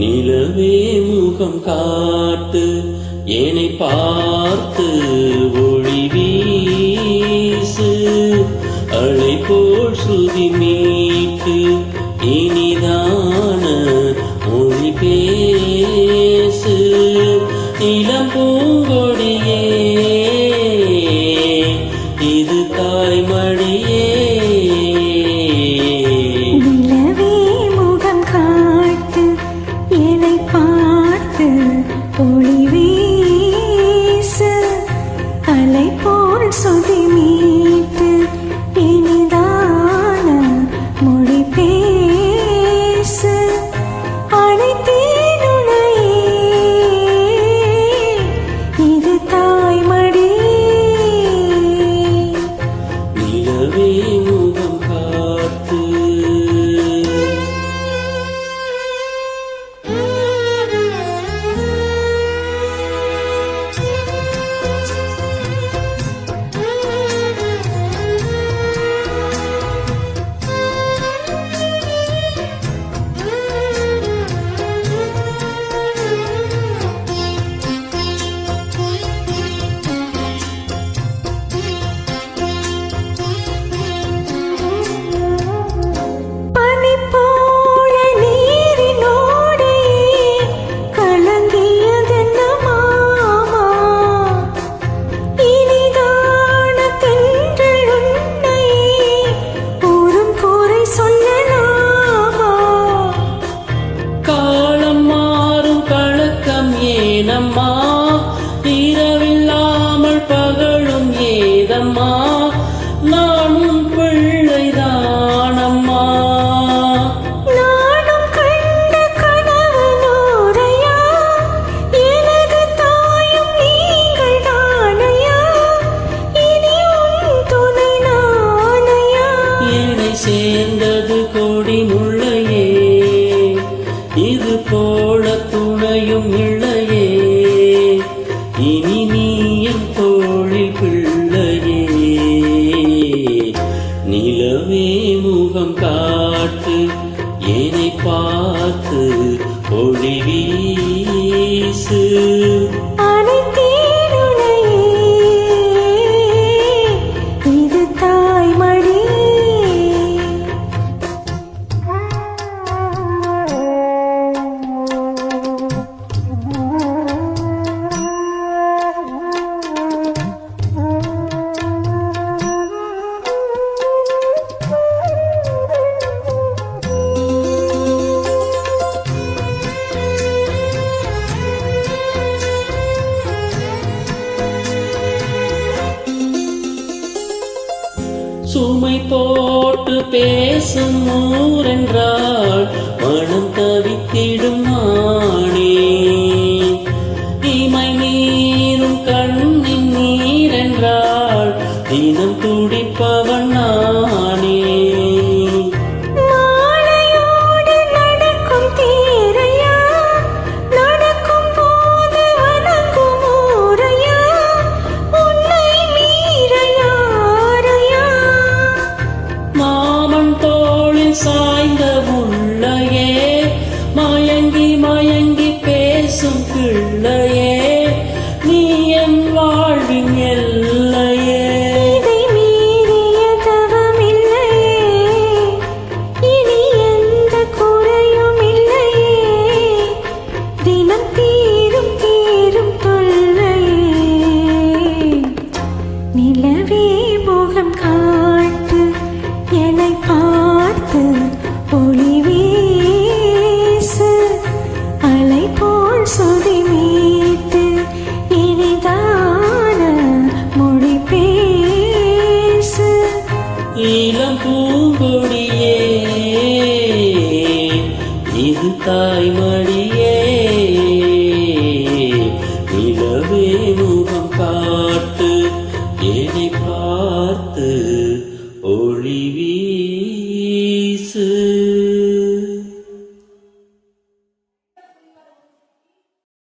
நிலவே முகம் காட்டு என்னை பார்த்து ஒளி வீசு அலை போல் சுதி மீட்டு இனிதான மொழி பேசு இளம் பூங்கொடியே இது தாய்மடியே நிலவே முகம் காட்டு என்னை பார்த்து ஒளி வீசு அலை போல் சுதி மீட்டு இனிதான மொழி பேசு அழைத்தேன் உன்னையே இது தாய்மடியே நிலவே முகம் காட்டு பனி போல நீரினோடே கலங்கியதென்ன மாமா இனிதான தென்றல் உன்னை ஊரும் கூரை சொல்லலாமா காலம் மாறும் கலக்கம் ஏனம்மா இரவில்லாமல் பகலும் ஏதம்மா நானும் பிள்ளைதானம்மா நானும் கண்ட கனவு நூறையா எனது தாயும் நீங்கள் தானையா இனி உன் துணை நானையா என்னை சேர்ந்தது கொடி முள்ளையே இது போல துணையும் இல்லையே இனி நீ என் தோழி பிள்ளையே நிலவே முகம் காட்டு என்னை பார்த்து ஒளி வீசு அழைத்தேன் உன்னையே இது தாய்மடியே சுமை போட்டு பேசும் ஊரென்றால் மனம் தவித்திடும் நானே இமை நீரும் கண்ணின் நீரென்றால் தினம் துடிப்பவன் நானே மாலையோடு நடக்கும் தேரையா நடக்கும் போது வணங்கும் ஊரையா உன்னை மீற யாரையா மாமன் தோளில் சாய்ந்த உள்ளையே மயங்கி மயங்கி பேசும் பிள்ளையே நீ என் வாழ்வின் எல்லையே இதை மீறிய தவமில்லையே இனி எந்த குறையும் இல்லையே தினம் தீரும் தீரும் தொல்லையே நிலவே முகம் காட்டு என்னை பார்த்து ஒளி வீசு அலை போல் சுதி மீட்டு இனிதான மொழி பேசு இளம் பூங்கொடியே இது தாய்மடியே நிலவே முகம் காட்டு என்னை பார்த்து ஒளி வீசு.